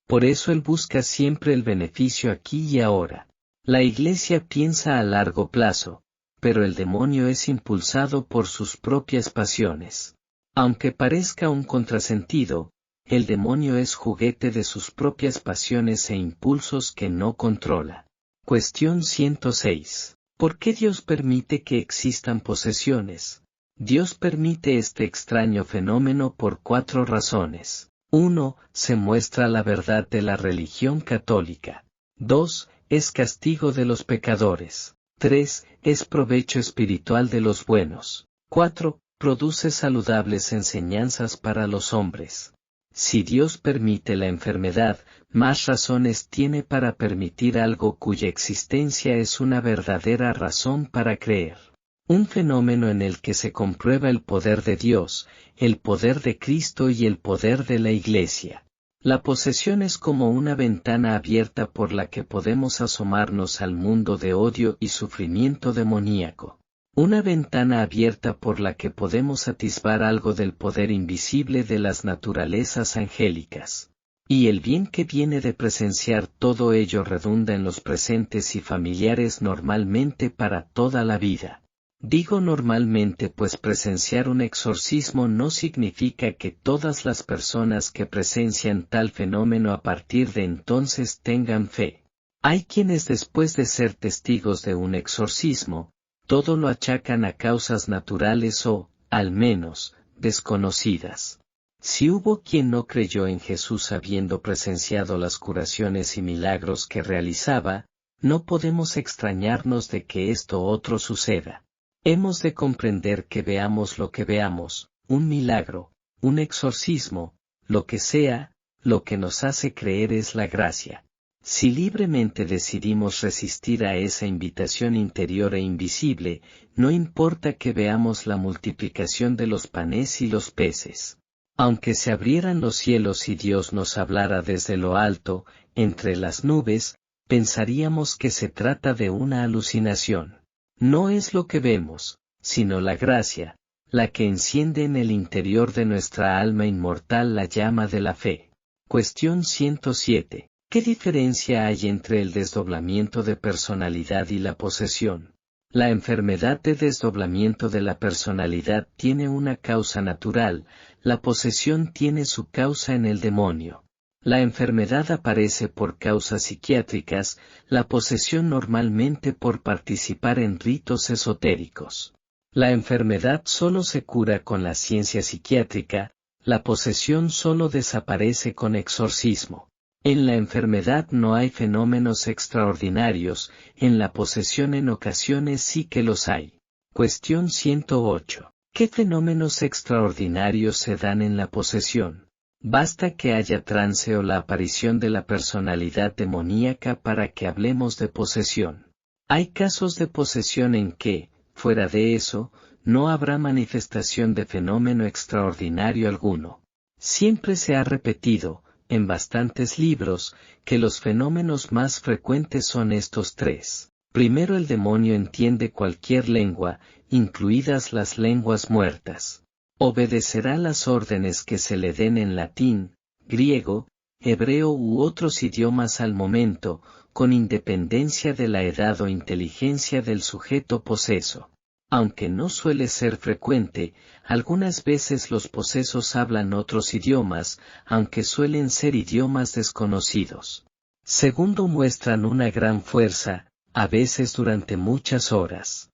Por eso él busca siempre el beneficio aquí y ahora. La Iglesia piensa a largo plazo, pero el demonio es impulsado por sus propias pasiones. Aunque parezca un contrasentido, el demonio es juguete de sus propias pasiones e impulsos que no controla. Cuestión 106. ¿Por qué Dios permite que existan posesiones? Dios permite este extraño fenómeno por 4 razones. 1. Se muestra la verdad de la religión católica. 2. Es castigo de los pecadores. 3. Es provecho espiritual de los buenos. 4. Produce saludables enseñanzas para los hombres. Si Dios permite la enfermedad, más razones tiene para permitir algo cuya existencia es una verdadera razón para creer. Un fenómeno en el que se comprueba el poder de Dios, el poder de Cristo y el poder de la Iglesia. La posesión es como una ventana abierta por la que podemos asomarnos al mundo de odio y sufrimiento demoníaco. Una ventana abierta por la que podemos atisbar algo del poder invisible de las naturalezas angélicas. Y el bien que viene de presenciar todo ello redunda en los presentes y familiares normalmente para toda la vida. Digo normalmente pues presenciar un exorcismo no significa que todas las personas que presencian tal fenómeno a partir de entonces tengan fe. Hay quienes después de ser testigos de un exorcismo, todo lo achacan a causas naturales o, al menos, desconocidas. Si hubo quien no creyó en Jesús habiendo presenciado las curaciones y milagros que realizaba, no podemos extrañarnos de que esto otro suceda. Hemos de comprender que veamos lo que veamos, un milagro, un exorcismo, lo que sea, lo que nos hace creer es la gracia. Si libremente decidimos resistir a esa invitación interior e invisible, no importa que veamos la multiplicación de los panes y los peces. Aunque se abrieran los cielos y Dios nos hablara desde lo alto, entre las nubes, pensaríamos que se trata de una alucinación. No es lo que vemos, sino la gracia, la que enciende en el interior de nuestra alma inmortal la llama de la fe. Cuestión 107. ¿Qué diferencia hay entre el desdoblamiento de personalidad y la posesión? La enfermedad de desdoblamiento de la personalidad tiene una causa natural, la posesión tiene su causa en el demonio. La enfermedad aparece por causas psiquiátricas, la posesión normalmente por participar en ritos esotéricos. La enfermedad solo se cura con la ciencia psiquiátrica, la posesión solo desaparece con exorcismo. En la enfermedad no hay fenómenos extraordinarios, en la posesión en ocasiones sí que los hay. Cuestión 108. ¿Qué fenómenos extraordinarios se dan en la posesión? Basta que haya trance o la aparición de la personalidad demoníaca para que hablemos de posesión. Hay casos de posesión en que, fuera de eso, no habrá manifestación de fenómeno extraordinario alguno. Siempre se ha repetido, en bastantes libros, que los fenómenos más frecuentes son estos 3. Primero, el demonio entiende cualquier lengua, incluidas las lenguas muertas. Obedecerá las órdenes que se le den en latín, griego, hebreo u otros idiomas al momento, con independencia de la edad o inteligencia del sujeto poseso. Aunque no suele ser frecuente, algunas veces los posesos hablan otros idiomas, aunque suelen ser idiomas desconocidos. Segundo, muestran una gran fuerza, a veces durante muchas horas.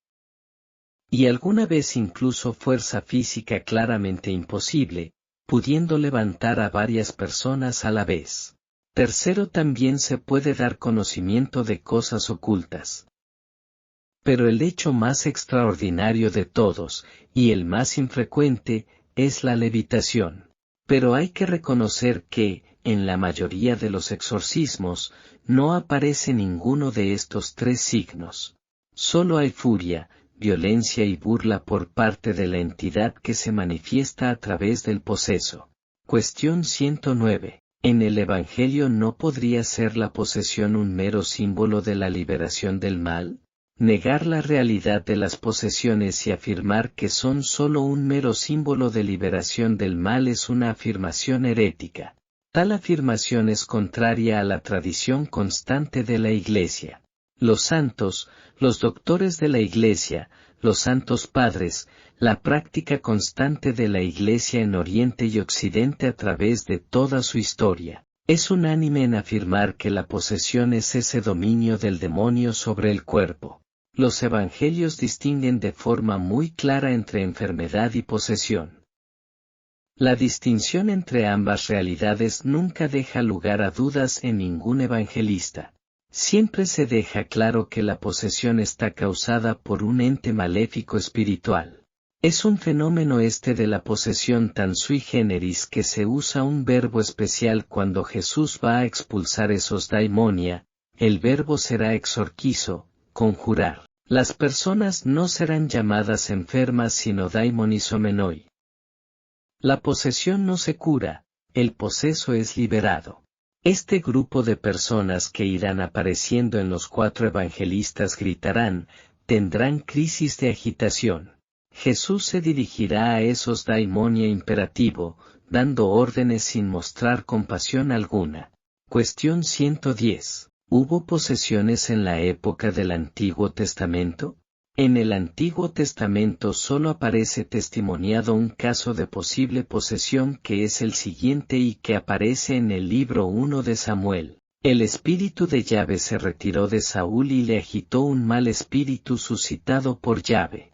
y alguna vez incluso fuerza física claramente imposible, pudiendo levantar a varias personas a la vez. Tercero, también se puede dar conocimiento de cosas ocultas. Pero el hecho más extraordinario de todos, y el más infrecuente, es la levitación. Pero hay que reconocer que, en la mayoría de los exorcismos, no aparece ninguno de estos tres signos. Solo hay furia, violencia y burla por parte de la entidad que se manifiesta a través del poseso. Cuestión 109. En el Evangelio ¿no podría ser la posesión un mero símbolo de la liberación del mal? Negar la realidad de las posesiones y afirmar que son solo un mero símbolo de liberación del mal es una afirmación herética. Tal afirmación es contraria a la tradición constante de la Iglesia. Los santos, los doctores de la Iglesia, los santos padres, la práctica constante de la Iglesia en Oriente y Occidente a través de toda su historia, es unánime en afirmar que la posesión es ese dominio del demonio sobre el cuerpo. Los evangelios distinguen de forma muy clara entre enfermedad y posesión. La distinción entre ambas realidades nunca deja lugar a dudas en ningún evangelista. Siempre se deja claro que la posesión está causada por un ente maléfico espiritual. Es un fenómeno de la posesión tan sui generis que se usa un verbo especial cuando Jesús va a expulsar esos daimonia, el verbo será exorquizo, conjurar. Las personas no serán llamadas enfermas sino daimonisomenoi. La posesión no se cura, el poseso es liberado. Este grupo de personas que irán apareciendo en los 4 evangelistas gritarán, tendrán crisis de agitación. Jesús se dirigirá a esos daimonia imperativo, dando órdenes sin mostrar compasión alguna. Cuestión 110. ¿Hubo posesiones en la época del Antiguo Testamento? En el Antiguo Testamento solo aparece testimoniado un caso de posible posesión que es el siguiente y que aparece en el libro 1 de Samuel. El espíritu de Yahvé se retiró de Saúl y le agitó un mal espíritu suscitado por Yahvé.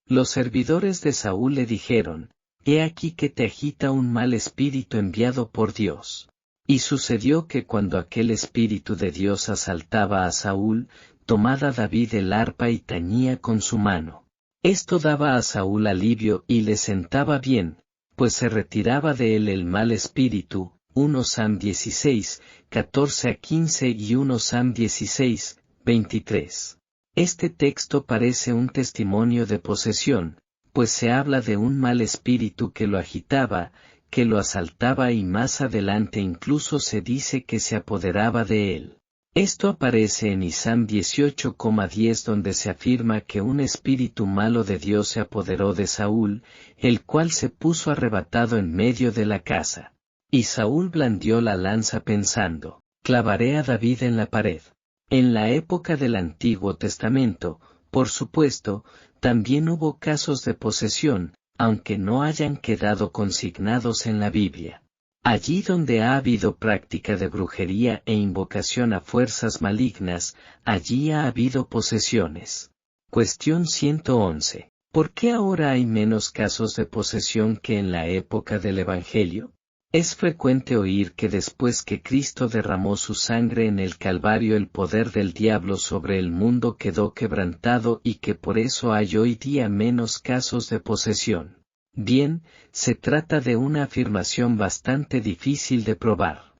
Los servidores de Saúl le dijeron, «He aquí que te agita un mal espíritu enviado por Dios». Y sucedió que cuando aquel espíritu de Dios asaltaba a Saúl, tomaba David el arpa y tañía con su mano. Esto daba a Saúl alivio y le sentaba bien, pues se retiraba de él el mal espíritu. 1 Sam 16, 14-15 y 1 Sam 16, 23. Este texto parece un testimonio de posesión, pues se habla de un mal espíritu que lo agitaba, que lo asaltaba y más adelante incluso se dice que se apoderaba de él. Esto aparece en Isam 18,10 donde se afirma que un espíritu malo de Dios se apoderó de Saúl, el cual se puso arrebatado en medio de la casa. Y Saúl blandió la lanza pensando, clavaré a David en la pared. En la época del Antiguo Testamento, por supuesto, también hubo casos de posesión, aunque no hayan quedado consignados en la Biblia. Allí donde ha habido práctica de brujería e invocación a fuerzas malignas, allí ha habido posesiones. Cuestión 111. ¿Por qué ahora hay menos casos de posesión que en la época del Evangelio? Es frecuente oír que después que Cristo derramó su sangre en el Calvario el poder del diablo sobre el mundo quedó quebrantado y que por eso hay hoy día menos casos de posesión. Bien, se trata de una afirmación bastante difícil de probar.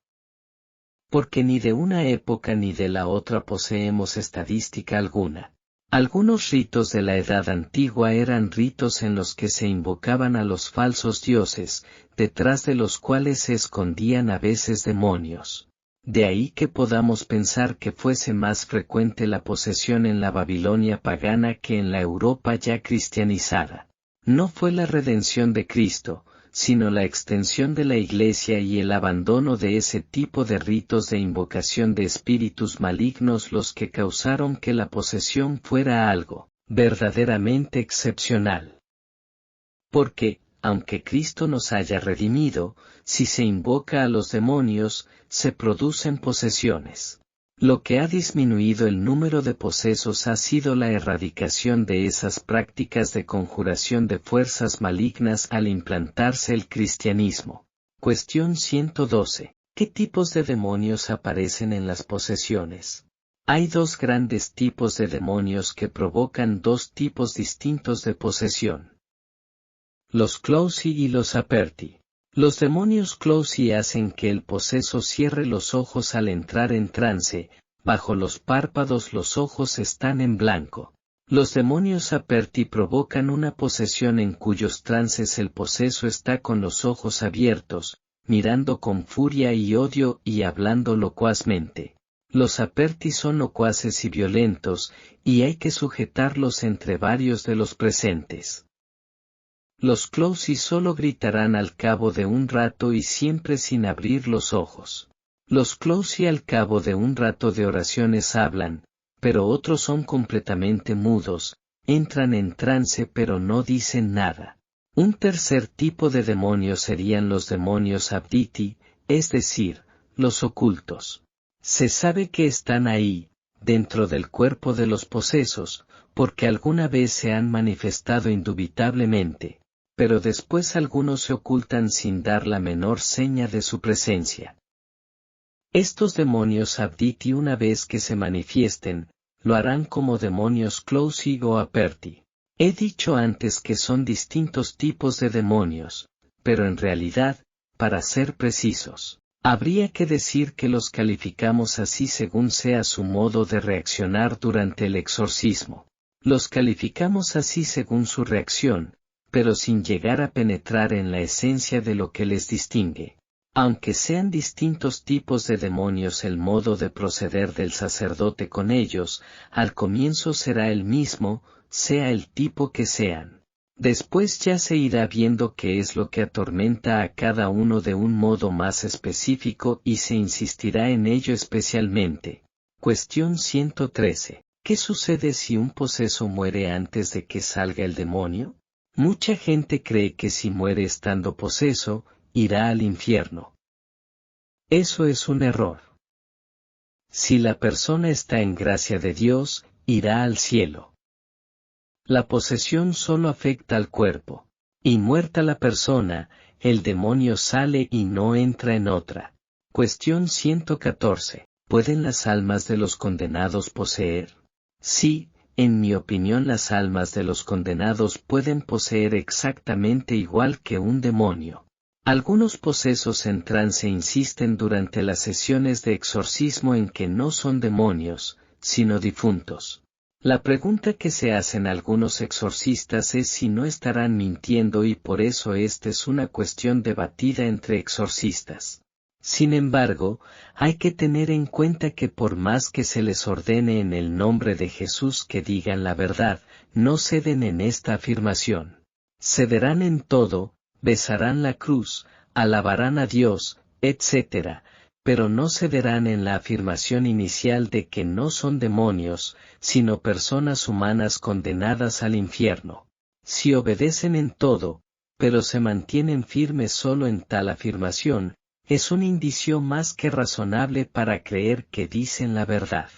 Porque ni de una época ni de la otra poseemos estadística alguna. Algunos ritos de la Edad Antigua eran ritos en los que se invocaban a los falsos dioses, detrás de los cuales se escondían a veces demonios. De ahí que podamos pensar que fuese más frecuente la posesión en la Babilonia pagana que en la Europa ya cristianizada. No fue la redención de Cristo, sino la extensión de la Iglesia y el abandono de ese tipo de ritos de invocación de espíritus malignos los que causaron que la posesión fuera algo verdaderamente excepcional. Porque, aunque Cristo nos haya redimido, si se invoca a los demonios, se producen posesiones. Lo que ha disminuido el número de posesos ha sido la erradicación de esas prácticas de conjuración de fuerzas malignas al implantarse el cristianismo. Cuestión 112. ¿Qué tipos de demonios aparecen en las posesiones? Hay dos grandes tipos de demonios que provocan dos tipos distintos de posesión. Los clowsi y los aperti. Los demonios clowsi hacen que el poseso cierre los ojos al entrar en trance, bajo los párpados los ojos están en blanco. Los demonios aperti provocan una posesión en cuyos trances el poseso está con los ojos abiertos, mirando con furia y odio y hablando locuazmente. Los aperti son locuaces y violentos, y hay que sujetarlos entre varios de los presentes. Los clowsi solo gritarán al cabo de un rato y siempre sin abrir los ojos. Los clowsi al cabo de un rato de oraciones hablan, pero otros son completamente mudos, entran en trance pero no dicen nada. Un tercer tipo de demonios serían los demonios abditi, es decir, los ocultos. Se sabe que están ahí, dentro del cuerpo de los posesos, porque alguna vez se han manifestado indubitablemente, pero después algunos se ocultan sin dar la menor seña de su presencia. Estos demonios abditi una vez que se manifiesten, lo harán como demonios clowsi o aperti. He dicho antes que son distintos tipos de demonios, pero en realidad, para ser precisos, habría que decir que los calificamos así según sea su modo de reaccionar durante el exorcismo. Los calificamos así según su reacción, pero sin llegar a penetrar en la esencia de lo que les distingue. Aunque sean distintos tipos de demonios, el modo de proceder del sacerdote con ellos, al comienzo será el mismo, sea el tipo que sean. Después ya se irá viendo qué es lo que atormenta a cada uno de un modo más específico y se insistirá en ello especialmente. Cuestión 113. ¿Qué sucede si un poseso muere antes de que salga el demonio? Mucha gente cree que si muere estando poseso, irá al infierno. Eso es un error. Si la persona está en gracia de Dios, irá al cielo. La posesión solo afecta al cuerpo, y muerta la persona, el demonio sale y no entra en otra. Cuestión 114. ¿Pueden las almas de los condenados poseer? Sí. En mi opinión, las almas de los condenados pueden poseer exactamente igual que un demonio. Algunos posesos en trance insisten durante las sesiones de exorcismo en que no son demonios, sino difuntos. La pregunta que se hacen algunos exorcistas es si no estarán mintiendo, y por eso esta es una cuestión debatida entre exorcistas. Sin embargo, hay que tener en cuenta que por más que se les ordene en el nombre de Jesús que digan la verdad, no ceden en esta afirmación. Cederán en todo, besarán la cruz, alabarán a Dios, etc., pero no cederán en la afirmación inicial de que no son demonios, sino personas humanas condenadas al infierno. Si obedecen en todo, pero se mantienen firmes solo en tal afirmación, es un indicio más que razonable para creer que dicen la verdad.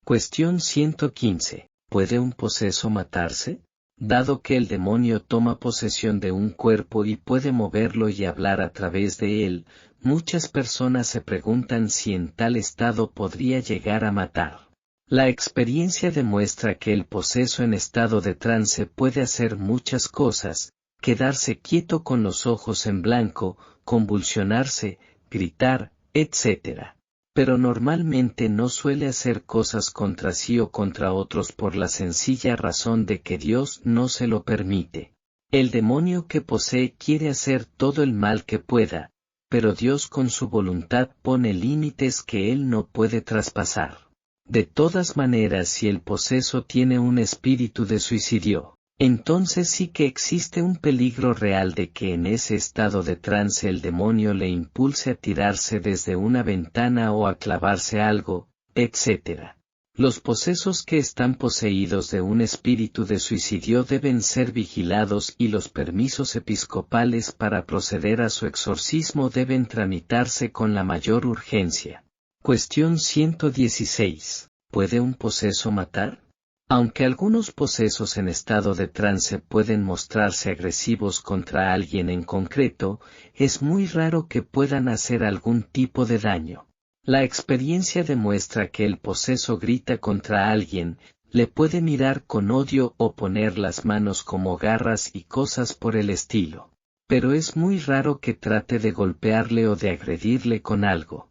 Cuestión 115. ¿Puede un poseso matarse? Dado que el demonio toma posesión de un cuerpo y puede moverlo y hablar a través de él, muchas personas se preguntan si en tal estado podría llegar a matar. La experiencia demuestra que el poseso en estado de trance puede hacer muchas cosas: quedarse quieto con los ojos en blanco, convulsionarse, gritar, etc. Pero normalmente no suele hacer cosas contra sí o contra otros por la sencilla razón de que Dios no se lo permite. El demonio que posee quiere hacer todo el mal que pueda, pero Dios con su voluntad pone límites que él no puede traspasar. De todas maneras, si el poseso tiene un espíritu de suicidio, entonces sí que existe un peligro real de que en ese estado de trance el demonio le impulse a tirarse desde una ventana o a clavarse algo, etc. Los posesos que están poseídos de un espíritu de suicidio deben ser vigilados y los permisos episcopales para proceder a su exorcismo deben tramitarse con la mayor urgencia. Cuestión 116. ¿Puede un poseso matar? Aunque algunos posesos en estado de trance pueden mostrarse agresivos contra alguien en concreto, es muy raro que puedan hacer algún tipo de daño. La experiencia demuestra que el poseso grita contra alguien, le puede mirar con odio o poner las manos como garras y cosas por el estilo. Pero es muy raro que trate de golpearle o de agredirle con algo.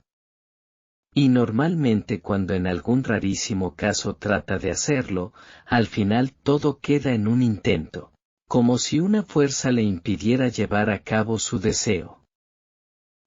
Y normalmente cuando en algún rarísimo caso trata de hacerlo, al final todo queda en un intento, como si una fuerza le impidiera llevar a cabo su deseo.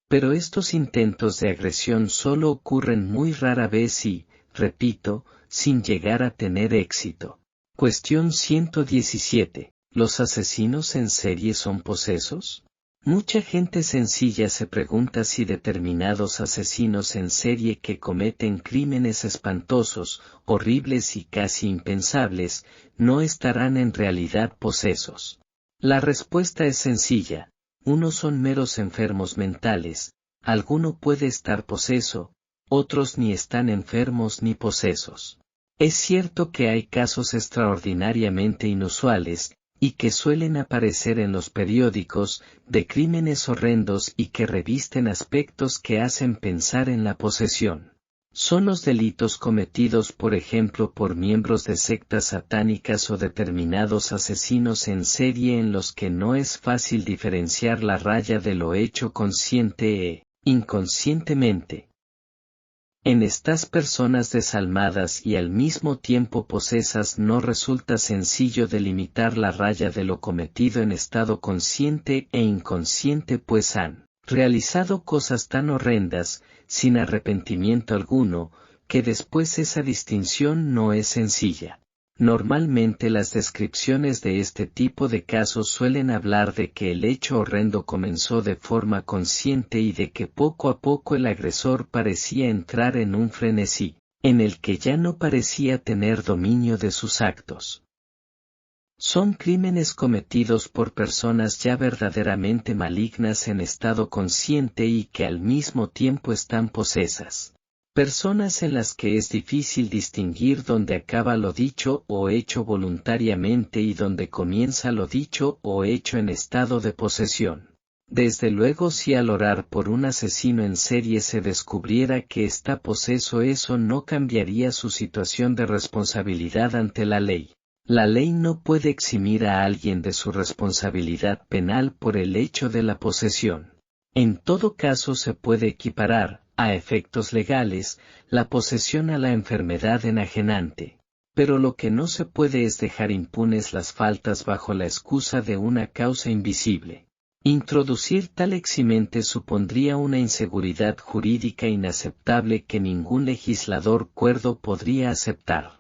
Pero estos intentos de agresión solo ocurren muy rara vez y, repito, sin llegar a tener éxito. Cuestión 117. ¿Los asesinos en serie son posesos? Mucha gente sencilla se pregunta si determinados asesinos en serie que cometen crímenes espantosos, horribles y casi impensables, no estarán en realidad posesos. La respuesta es sencilla: unos son meros enfermos mentales, alguno puede estar poseso, otros ni están enfermos ni posesos. Es cierto que hay casos extraordinariamente inusuales, y que suelen aparecer en los periódicos, de crímenes horrendos y que revisten aspectos que hacen pensar en la posesión. Son los delitos cometidos por ejemplo por miembros de sectas satánicas o determinados asesinos en serie en los que no es fácil diferenciar la raya de lo hecho consciente e inconscientemente. En estas personas desalmadas y al mismo tiempo posesas no resulta sencillo delimitar la raya de lo cometido en estado consciente e inconsciente, pues han realizado cosas tan horrendas, sin arrepentimiento alguno, que después esa distinción no es sencilla. Normalmente las descripciones de este tipo de casos suelen hablar de que el hecho horrendo comenzó de forma consciente y de que poco a poco el agresor parecía entrar en un frenesí, en el que ya no parecía tener dominio de sus actos. Son crímenes cometidos por personas ya verdaderamente malignas en estado consciente y que al mismo tiempo están posesas. Personas en las que es difícil distinguir dónde acaba lo dicho o hecho voluntariamente y dónde comienza lo dicho o hecho en estado de posesión. Desde luego, si al orar por un asesino en serie se descubriera que está poseso, eso no cambiaría su situación de responsabilidad ante la ley. La ley no puede eximir a alguien de su responsabilidad penal por el hecho de la posesión. En todo caso se puede equiparar, a efectos legales, la posesión a la enfermedad enajenante. Pero lo que no se puede es dejar impunes las faltas bajo la excusa de una causa invisible. Introducir tal eximente supondría una inseguridad jurídica inaceptable que ningún legislador cuerdo podría aceptar.